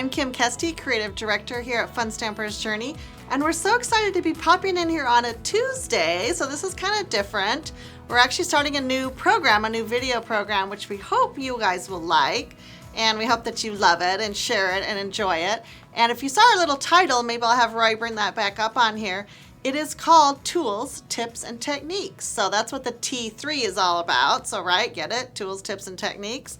I'm Kesti, Creative Director here at Fun Stamper's Journey, and we're so excited to be popping in here on a Tuesday, so this is kind of different. We're actually starting a new program, a new video program, which we hope you guys will like, and we hope that you love it and share it and enjoy it. And if you saw our little title, maybe I'll have Roy bring that back up on here. It is called Tools, Tips, and Techniques. So that's what the T3 is all about. So right, get it? Tools, Tips, and Techniques.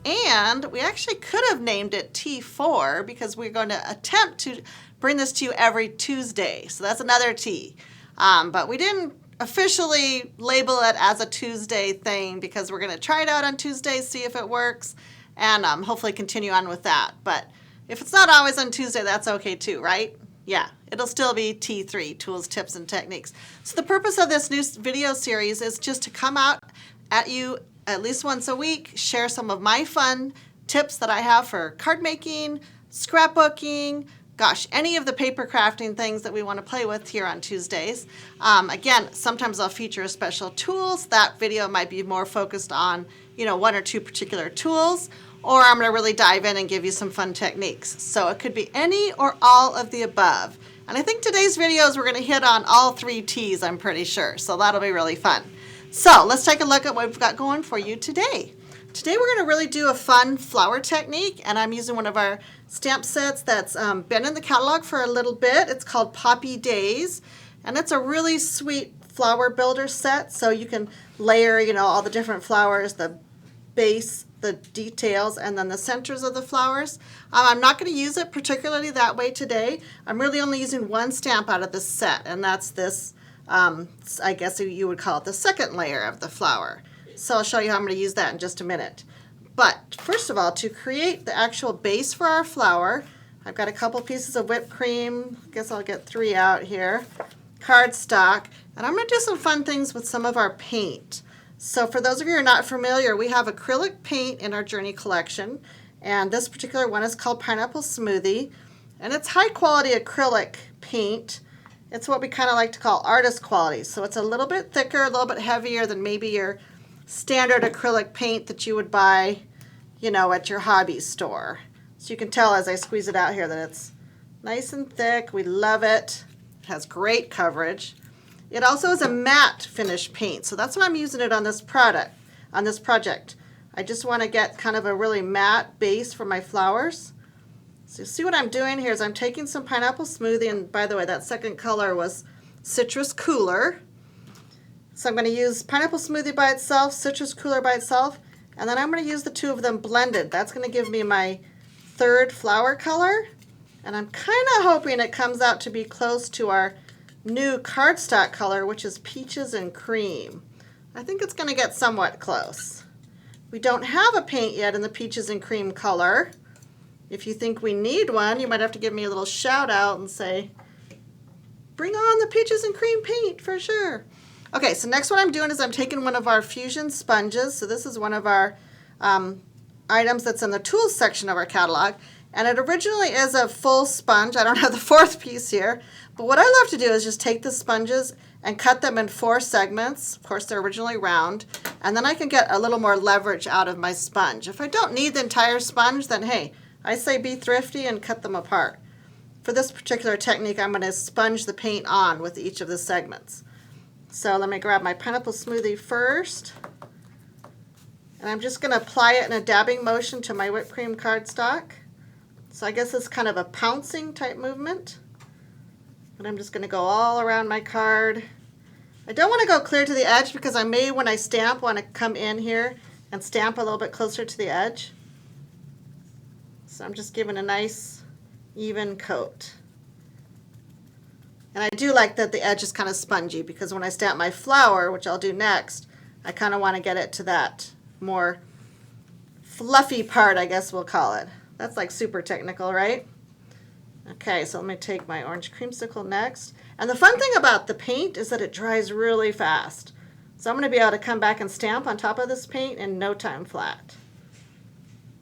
And we actually could have named it T4 because we're going to attempt to bring this to you every Tuesday. So that's another T. But we didn't officially label it as a Tuesday thing because we're going to try it out on Tuesdays, see if it works, and hopefully continue on with that. But if it's not always on Tuesday, that's okay too, right? Yeah, it'll still be T3, Tools, Tips, and Techniques. So the purpose of this new video series is just to come out at you at least once a week, share some of my fun tips that I have for card making, scrapbooking, gosh, any of the paper crafting things that we want to play with here on Tuesdays. Again, sometimes I'll feature special tools. That video might be more focused on, one or two particular tools, or I'm going to really dive in and give you some fun techniques. So it could be any or all of the above. And I think today's videos we're going to hit on all three T's, I'm pretty sure. So that'll be really fun. So let's take a look at what we've got going for you today. Today we're going to really do a fun flower technique, and I'm using one of our stamp sets that's been in the catalog for a little bit. It's called Poppy Days, and it's a really sweet flower builder set. So you can layer, all the different flowers, the base, the details, and then the centers of the flowers. I'm not going to use it particularly that way today. I'm really only using one stamp out of this set, and that's this, I guess you would call it the second layer of the flower. So I'll show you how I'm going to use that in just a minute. But first of all, to create the actual base for our flower, I've got a couple pieces of whipped cream. I guess I'll get 3 out here. Cardstock, and I'm going to do some fun things with some of our paint. So for those of you who are not familiar, we have acrylic paint in our Journey collection, and this particular one is called Pineapple Smoothie, and it's high quality acrylic paint. It's what we kind of like to call artist quality. So it's a little bit thicker, a little bit heavier than maybe your standard acrylic paint that you would buy, at your hobby store. So you can tell as I squeeze it out here that it's nice and thick. We love it. It has great coverage. It also is a matte finish paint, so that's why I'm using it on this project. I just want to get kind of a really matte base for my flowers. So see what I'm doing here is I'm taking some Pineapple Smoothie, and by the way, that second color was Citrus Cooler. So I'm going to use Pineapple Smoothie by itself, Citrus Cooler by itself, and then I'm going to use the two of them blended. That's going to give me my third flower color, and I'm kind of hoping it comes out to be close to our new cardstock color, which is Peaches and Cream. I think it's going to get somewhat close. We don't have a paint yet in the Peaches and Cream color. If you think we need one, you might have to give me a little shout out and say, bring on the Peaches and Cream paint for sure. Okay, so next what I'm doing is I'm taking one of our fusion sponges. So this is one of our items that's in the tools section of our catalog. And it originally is a full sponge. I don't have the fourth piece here. But what I love to do is just take the sponges and cut them in 4 segments. Of course, they're originally round. And then I can get a little more leverage out of my sponge. If I don't need the entire sponge, then hey, I say be thrifty and cut them apart. For this particular technique, I'm going to sponge the paint on with each of the segments. So let me grab my Pineapple Smoothie first. And I'm just going to apply it in a dabbing motion to my whipped cream cardstock. So I guess it's kind of a pouncing type movement. And I'm just going to go all around my card. I don't want to go clear to the edge because I may, when I stamp, want to come in here and stamp a little bit closer to the edge. So I'm just giving a nice even coat. And I do like that the edge is kind of spongy because when I stamp my flower, which I'll do next, I kind of want to get it to that more fluffy part, I guess we'll call it. That's like super technical, right? Okay, so let me take my orange creamsicle next. And the fun thing about the paint is that it dries really fast. So I'm going to be able to come back and stamp on top of this paint in no time flat.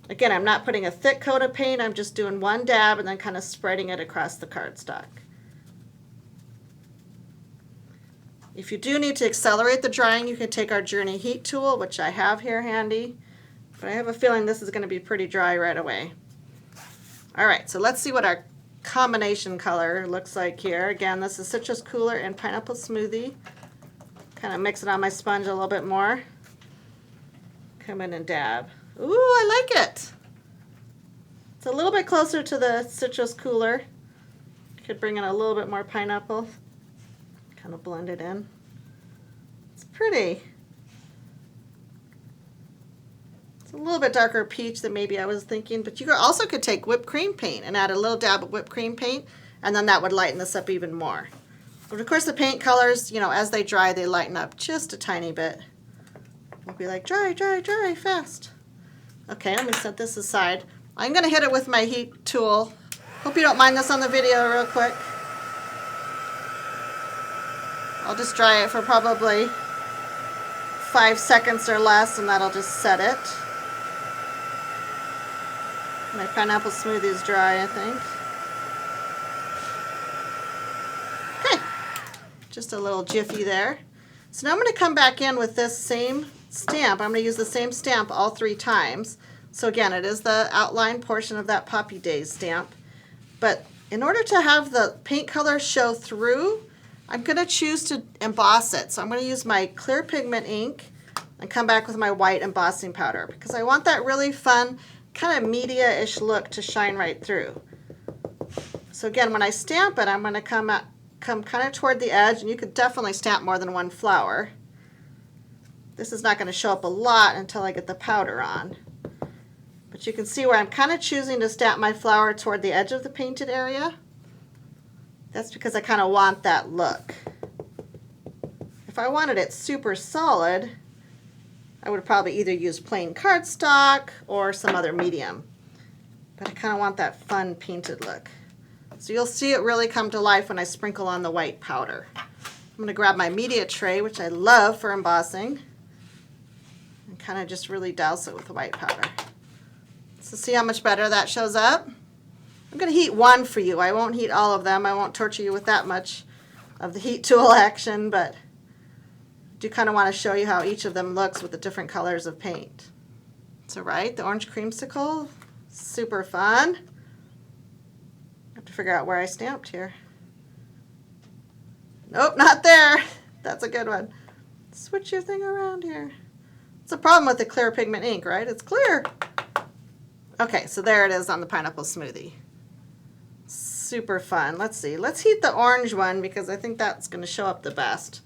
Again, I'm not putting a thick coat of paint. I'm just doing one dab and then kind of spreading it across the cardstock. If you do need to accelerate the drying, you can take our Journey Heat tool, which I have here handy. But I have a feeling this is going to be pretty dry right away. All right, so let's see what our combination color looks like here. Again, this is Citrus Cooler and Pineapple Smoothie. Kind of mix it on my sponge a little bit more. Come in and dab. Ooh, I like it. It's a little bit closer to the Citrus Cooler. Could bring in a little bit more pineapple. Kind of blend it in. It's pretty. It's a little bit darker peach than maybe I was thinking, but you also could take whipped cream paint and add a little dab of whipped cream paint, and then that would lighten this up even more. But of course the paint colors, you know, as they dry, they lighten up just a tiny bit. We'll be like, dry, dry, dry, fast. Okay, let me set this aside. I'm going to hit it with my heat tool. Hope you don't mind this on the video real quick. I'll just dry it for probably 5 seconds or less, and that'll just set it. My pineapple smoothie is dry, I think. Okay, just a little jiffy there. So now I'm going to come back in with this same stamp. I'm going to use the same stamp all 3 times. So again, it is the outline portion of that Poppy Days stamp. But in order to have the paint color show through, I'm going to choose to emboss it. So I'm going to use my clear pigment ink and come back with my white embossing powder because I want that really fun kind of media-ish look to shine right through. So again, when I stamp it, I'm going to come kind of toward the edge, and you could definitely stamp more than one flower. This is not going to show up a lot until I get the powder on. But you can see where I'm kind of choosing to stamp my flower toward the edge of the painted area. That's because I kind of want that look. If I wanted it super solid, I would probably either use plain cardstock or some other medium. But I kind of want that fun painted look. So you'll see it really come to life when I sprinkle on the white powder. I'm going to grab my media tray, which I love for embossing, and kind of just really douse it with the white powder. So see how much better that shows up? I'm going to heat one for you. I won't heat all of them. I won't torture you with that much of the heat tool action, but I do kind of want to show you how each of them looks with the different colors of paint. So right, the orange creamsicle, super fun. I have to figure out where I stamped here. Nope, not there. That's a good one. Switch your thing around here. It's a problem with the clear pigment ink, right? It's clear. Okay, so there it is on the pineapple smoothie. Super fun. Let's see. Let's heat the orange one because I think that's going to show up the best.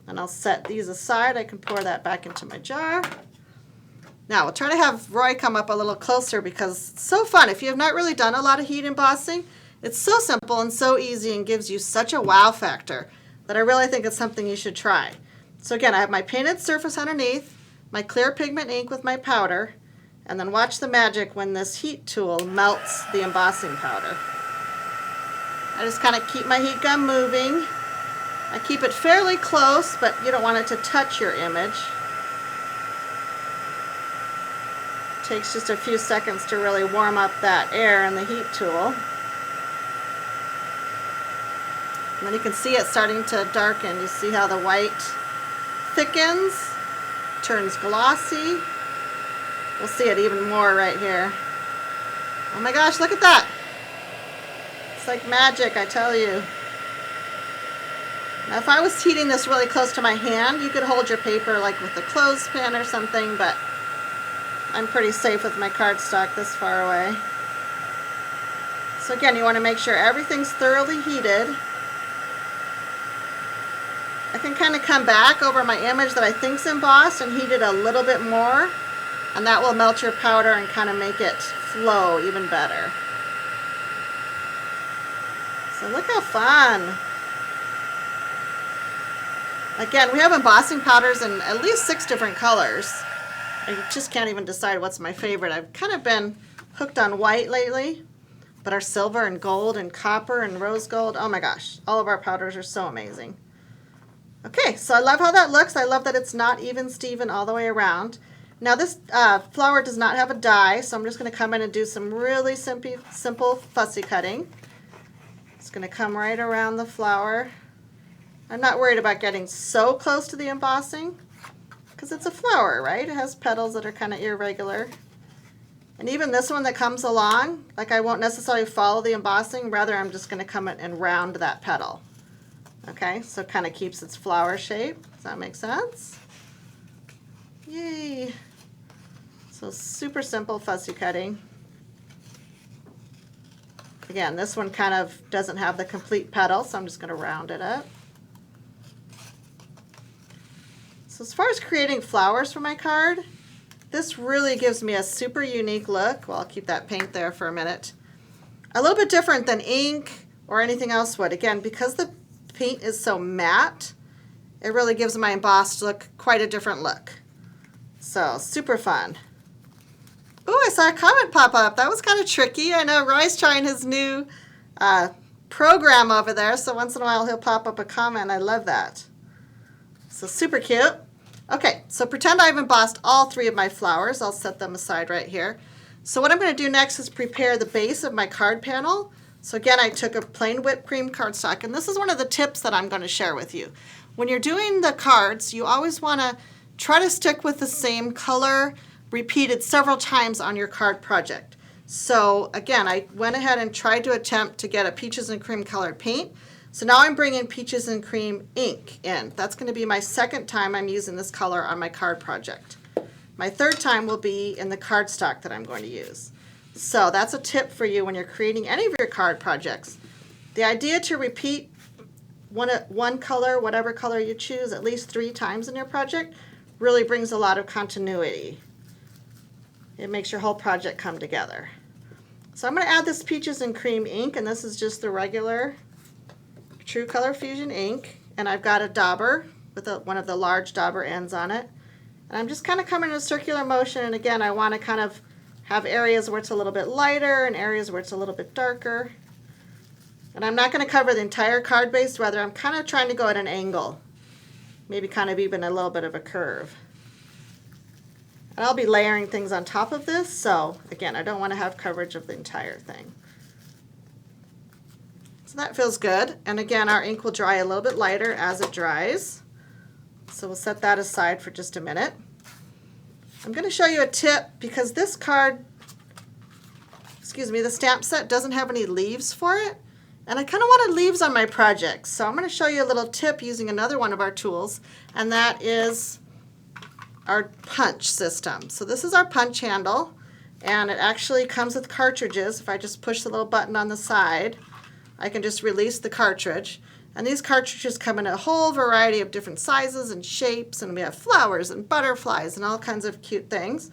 And I'll set these aside. I can pour that back into my jar. Now, we'll try to have Roy come up a little closer because it's so fun. If you have not really done a lot of heat embossing, it's so simple and so easy and gives you such a wow factor that I really think it's something you should try. So again, I have my painted surface underneath, my clear pigment ink with my powder, and then watch the magic when this heat tool melts the embossing powder. I just kind of keep my heat gun moving. I keep it fairly close, but you don't want it to touch your image. It takes just a few seconds to really warm up that air in the heat tool. And then you can see it starting to darken. You see how the white thickens, turns glossy. We'll see it even more right here. Oh my gosh, look at that. It's like magic, I tell you. Now if I was heating this really close to my hand, you could hold your paper like with a clothespin or something, but I'm pretty safe with my cardstock this far away. So again, you want to make sure everything's thoroughly heated. I can kind of come back over my image that I think's embossed and heat it a little bit more, and that will melt your powder and kind of make it flow even better. So look how fun. Again, we have embossing powders in at least 6 different colors. I just can't even decide what's my favorite. I've kind of been hooked on white lately, but our silver and gold and copper and rose gold, oh my gosh, all of our powders are so amazing. Okay, so I love how that looks. I love that it's not even Steven all the way around. Now this flower does not have a die, so I'm just going to come in and do some really simple fussy cutting. It's going to come right around the flower. I'm not worried about getting so close to the embossing because it's a flower, right? It has petals that are kind of irregular. And even this one that comes along, like I won't necessarily follow the embossing, rather I'm just going to come in and round that petal. Okay, so it kind of keeps its flower shape. Does that make sense? Yay! So super simple fussy cutting. Again, this one kind of doesn't have the complete petal, so I'm just going to round it up. So as far as creating flowers for my card, this really gives me a super unique look. Well, I'll keep that paint there for a minute. A little bit different than ink or anything else would. Again, because the paint is so matte, it really gives my embossed look quite a different look. So super fun. Ooh, I saw a comment pop up. That was kind of tricky. I know Roy's trying his new program over there, so once in a while he'll pop up a comment. I love that. So super cute. Okay, so pretend I've embossed all 3 of my flowers. I'll set them aside right here. So what I'm going to do next is prepare the base of my card panel. So again, I took a plain whipped cream cardstock, and this is one of the tips that I'm going to share with you. When you're doing the cards, you always want to try to stick with the same color repeated several times on your card project. So again, I went ahead and tried to attempt to get a peaches and cream colored paint. So now I'm bringing peaches and cream ink in. That's going to be my second time I'm using this color on my card project. My third time will be in the cardstock that I'm going to use. So that's a tip for you when you're creating any of your card projects. The idea to repeat one color, whatever color you choose, at least 3 times in your project really brings a lot of continuity. It makes your whole project come together. So I'm going to add this peaches and cream ink, and this is just the regular True Color Fusion ink, and I've got a dauber with one of the large dauber ends on it. And I'm just kind of coming in a circular motion, and again, I want to kind of have areas where it's a little bit lighter and areas where it's a little bit darker. And I'm not going to cover the entire card base, rather I'm kind of trying to go at an angle, maybe kind of even a little bit of a curve. And I'll be layering things on top of this, so again, I don't want to have coverage of the entire thing. So that feels good. And again, our ink will dry a little bit lighter as it dries. So we'll set that aside for just a minute. I'm going to show you a tip because this card, the stamp set doesn't have any leaves for it. And I kind of wanted leaves on my project. So I'm going to show you a little tip using another one of our tools, and that is our punch system. So this is our punch handle, and it actually comes with cartridges. If I just push the little button on the side, I can just release the cartridge. And these cartridges come in a whole variety of different sizes and shapes, and we have flowers and butterflies and all kinds of cute things.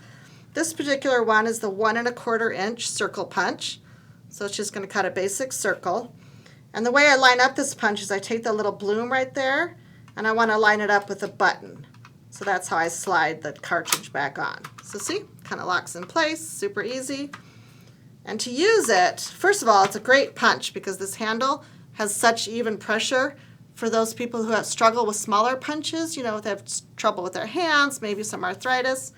This particular one is the 1 1/4 inch circle punch. So it's just going to cut a basic circle. And the way I line up this punch is I take the little bloom right there, and I want to line it up with a button. So that's how I slide the cartridge back on. So see, kind of locks in place, super easy. And to use it, first of all, it's a great punch because this handle has such even pressure for those people who have struggle with smaller punches, if they have trouble with their hands, maybe some arthritis.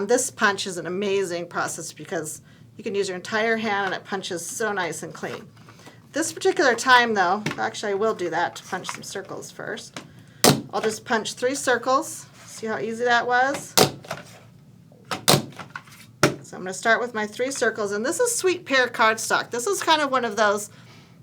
This punch is an amazing process because you can use your entire hand and it punches so nice and clean. This particular time though, actually I will do that to punch some circles first. I'll just punch 3 circles. See how easy that was? So I'm going to start with my 3 circles, and this is Sweet Pear cardstock. This is kind of one of those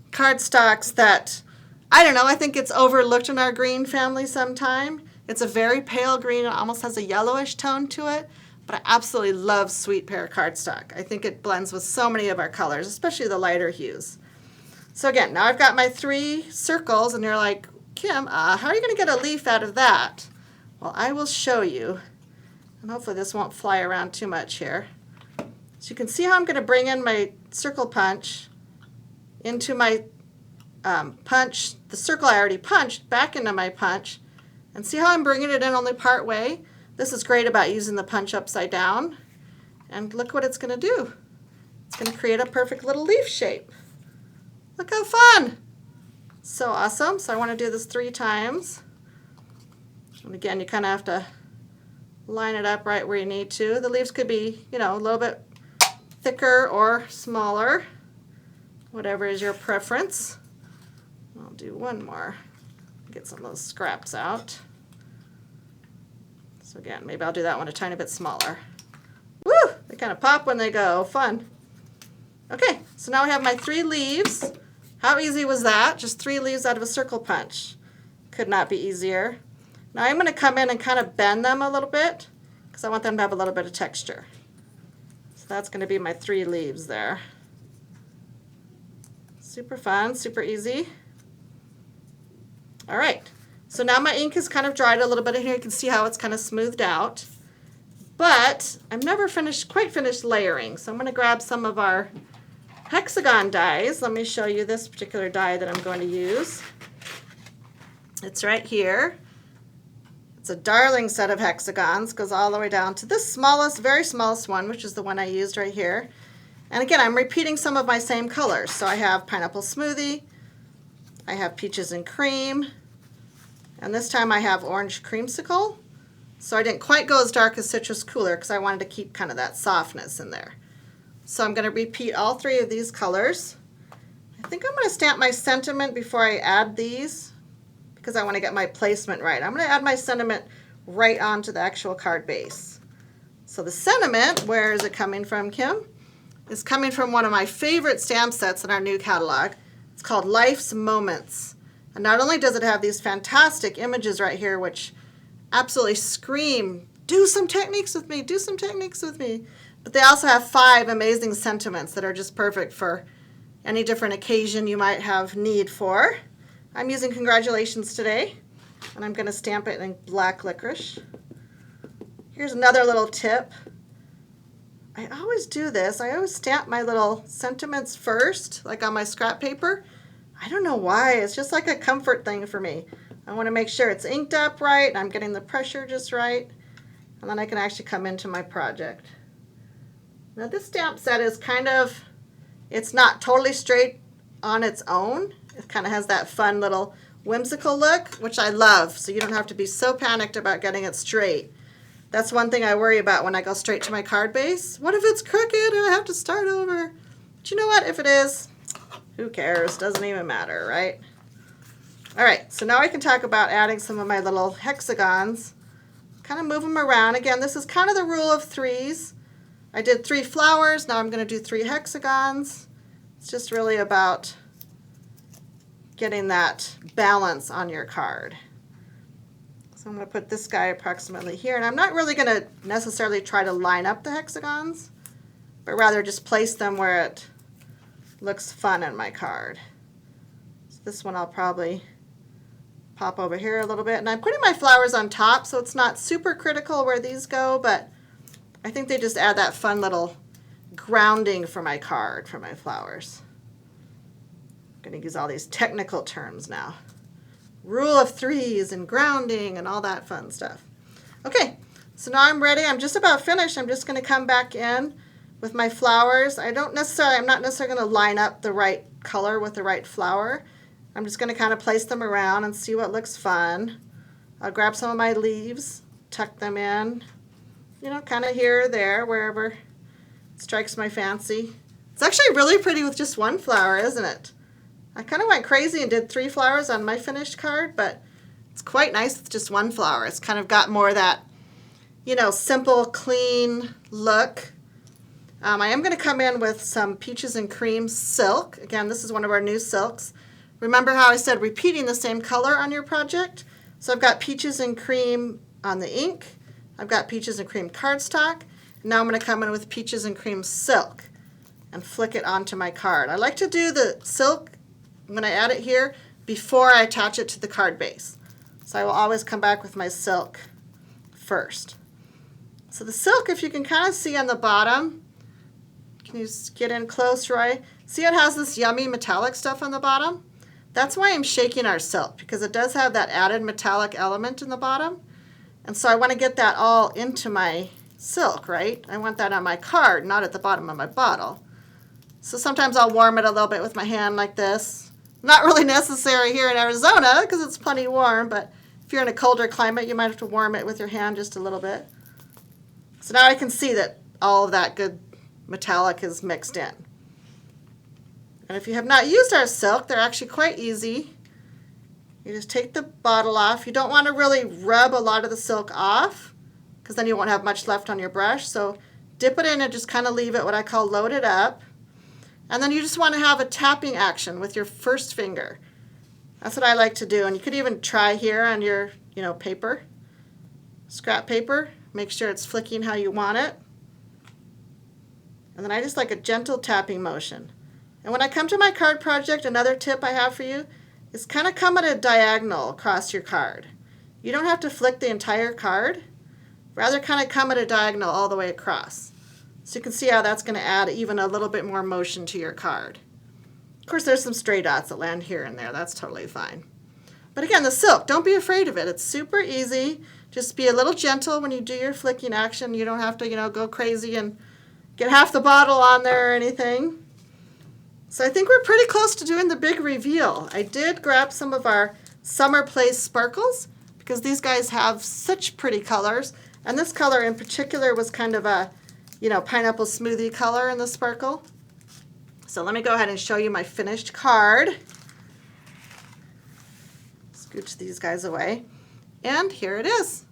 cardstocks that, I don't know, I think it's overlooked in our green family sometime. It's a very pale green, it almost has a yellowish tone to it, but I absolutely love Sweet Pear cardstock. I think it blends with so many of our colors, especially the lighter hues. So again, now I've got my 3 circles, and you're like, Kim, how are you going to get a leaf out of that? Well, I will show you, and hopefully this won't fly around too much here. So you can see how I'm going to bring in my circle punch into my punch, the circle I already punched, back into my punch, and see how I'm bringing it in only part way. This is great about using the punch upside down, and look what it's going to do. It's going to create a perfect little leaf shape. Look how fun! So awesome. So I want to do this 3 times. And again, you kind of have to line it up right where you need to. The leaves could be, a little bit thicker or smaller, whatever is your preference. I'll do one more, get some of those scraps out. So again, maybe I'll do that one a tiny bit smaller. Woo! kind of pop when they go. Fun. Okay, so now I have my 3 leaves. How easy was that? Just 3 leaves out of a circle punch. Could not be easier. Now I'm going to come in and kind of bend them a little bit because I want them to have a little bit of texture. So that's going to be my 3 leaves there. Super fun, super easy. All right, so now my ink is kind of dried a little bit in here. You can see how it's kind of smoothed out. But I'm never quite finished layering. So I'm going to grab some of our hexagon dies. Let me show you this particular die that I'm going to use. It's right here. It's a darling set of hexagons. Goes all the way down to this smallest, very smallest one, which is the one I used right here. And again, I'm repeating some of my same colors. So I have pineapple smoothie, I have peaches and cream, and this time I have orange creamsicle. So I didn't quite go as dark as citrus cooler because I wanted to keep kind of that softness in there. So I'm going to repeat all 3 of these colors. I think I'm going to stamp my sentiment before I add these because I want to get my placement right. I'm going to add my sentiment right onto the actual card base. So the sentiment, where is it coming from, Kim? Is coming from one of my favorite stamp sets in our new catalog. It's called Life's Moments. And not only does it have these fantastic images right here, which absolutely scream, do some techniques with me, do some techniques with me. But they also have 5 amazing sentiments that are just perfect for any different occasion you might have need for. I'm using congratulations today, and I'm going to stamp it in black licorice. Here's another little tip. I always do this. I always stamp my little sentiments first, like on my scrap paper. I don't know why. It's just like a comfort thing for me. I want to make sure it's inked up right, and I'm getting the pressure just right, and then I can actually come into my project. Now this stamp set is it's not totally straight on its own. It kind of has that fun little whimsical look, which I love, so you don't have to be so panicked about getting it straight. That's one thing I worry about when I go straight to my card base. What if it's crooked and I have to start over? But you know what? If it is, who cares? Doesn't even matter, right? All right, so now I can talk about adding some of my little hexagons. Kind of move them around. Again, this is kind of the rule of 3s. I did 3 flowers. Now I'm going to do 3 hexagons. It's just really about getting that balance on your card. So I'm going to put this guy approximately here, and I'm not really going to necessarily try to line up the hexagons, but rather just place them where it looks fun in my card. So this one I'll probably pop over here a little bit, and I'm putting my flowers on top, so it's not super critical where these go, but I think they just add that fun little grounding for my card, for my flowers. I'm going to use all these technical terms now. Rule of 3s and grounding and all that fun stuff. Okay, so now I'm ready. I'm just about finished. I'm just going to come back in with my flowers. I'm not necessarily going to line up the right color with the right flower. I'm just going to kind of place them around and see what looks fun. I'll grab some of my leaves, tuck them in, kind of here or there, wherever it strikes my fancy. It's actually really pretty with just 1 flower, isn't it? I kind of went crazy and did 3 flowers on my finished card, but it's quite nice with just 1 flower. It's kind of got more of that, simple, clean look. I am going to come in with some peaches and cream silk. Again, this is one of our new silks. Remember how I said repeating the same color on your project? So I've got peaches and cream on the ink. I've got peaches and cream cardstock. Now I'm going to come in with peaches and cream silk and flick it onto my card. I like to do the silk when I add it here before I attach it to the card base. So I will always come back with my silk first. So the silk, if you can kind of see on the bottom, can you get in close, Roy? See it has this yummy metallic stuff on the bottom? That's why I'm shaking our silk, because it does have that added metallic element in the bottom. And so I want to get that all into my silk, right? I want that on my card, not at the bottom of my bottle. So sometimes I'll warm it a little bit with my hand like this. Not really necessary here in Arizona because it's plenty warm, but if you're in a colder climate, you might have to warm it with your hand just a little bit. So now I can see that all of that good metallic is mixed in. And if you have not used our silk, they're actually quite easy. You just take the bottle off. You don't want to really rub a lot of the silk off because then you won't have much left on your brush. So dip it in and just kind of leave it what I call load it up. And then you just want to have a tapping action with your first finger. That's what I like to do. And you could even try here on your, paper, scrap paper. Make sure it's flicking how you want it. And then I just like a gentle tapping motion. And when I come to my card project, another tip I have for you is kind of come at a diagonal across your card. You don't have to flick the entire card. Rather kind of come at a diagonal all the way across. So you can see how that's going to add even a little bit more motion to your card. Of course, there's some stray dots that land here and there. That's totally fine. But again, the silk, don't be afraid of it. It's super easy. Just be a little gentle when you do your flicking action. You don't have to, go crazy and get half the bottle on there or anything. So I think we're pretty close to doing the big reveal. I did grab some of our Summer Place sparkles because these guys have such pretty colors. And this color in particular was kind of a, pineapple smoothie color in the sparkle. So let me go ahead and show you my finished card. Scooch these guys away. And here it is.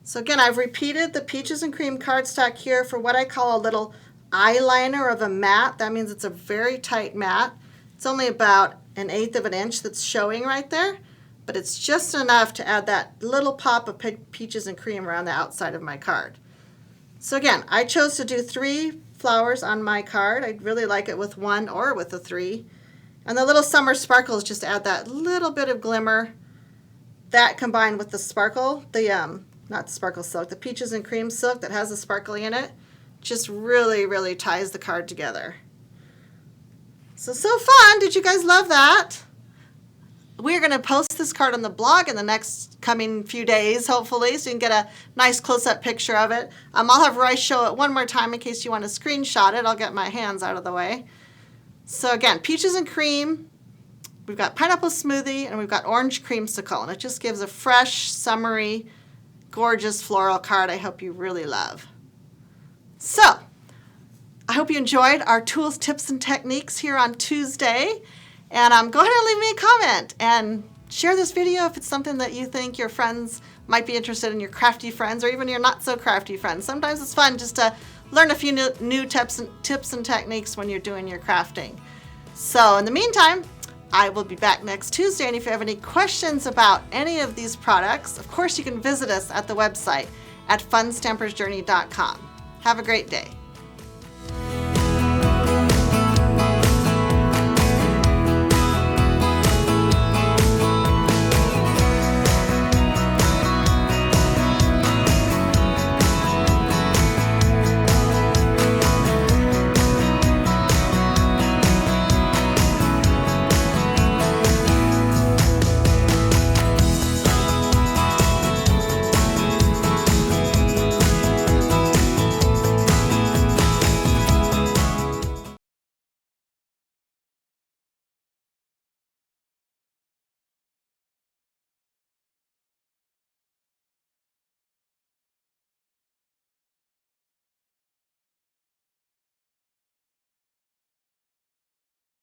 So again, I've repeated the Peaches and Cream cardstock here for what I call a little eyeliner of a mat. That means it's a very tight mat. It's only about 1/8 of an inch that's showing right there, but it's just enough to add that little pop of peaches and cream around the outside of my card. So again, I chose to do 3 flowers on my card. I really like it with 1 or with a 3. And the little summer sparkles just add that little bit of glimmer. That combined with the sparkle, not the sparkle silk, the Peaches and Cream silk that has the sparkly in it, just really, really ties the card together. So fun. Did you guys love that? We're going to post this card on the blog in the next coming few days, hopefully, so you can get a nice close-up picture of it. I'll have Royce show it one more time in case you want to screenshot it. I'll get my hands out of the way. So again, Peaches and Cream, we've got Pineapple Smoothie, and we've got Orange Creamsicle, and it just gives a fresh, summery, gorgeous floral card I hope you really love. So, I hope you enjoyed our tools, tips, and techniques here on Tuesday. And go ahead and leave me a comment and share this video if it's something that you think your friends might be interested in, your crafty friends or even your not so crafty friends. Sometimes it's fun just to learn a few new tips and techniques when you're doing your crafting. So in the meantime, I will be back next Tuesday, and if you have any questions about any of these products, of course you can visit us at the website at funstampersjourney.com. Have a great day.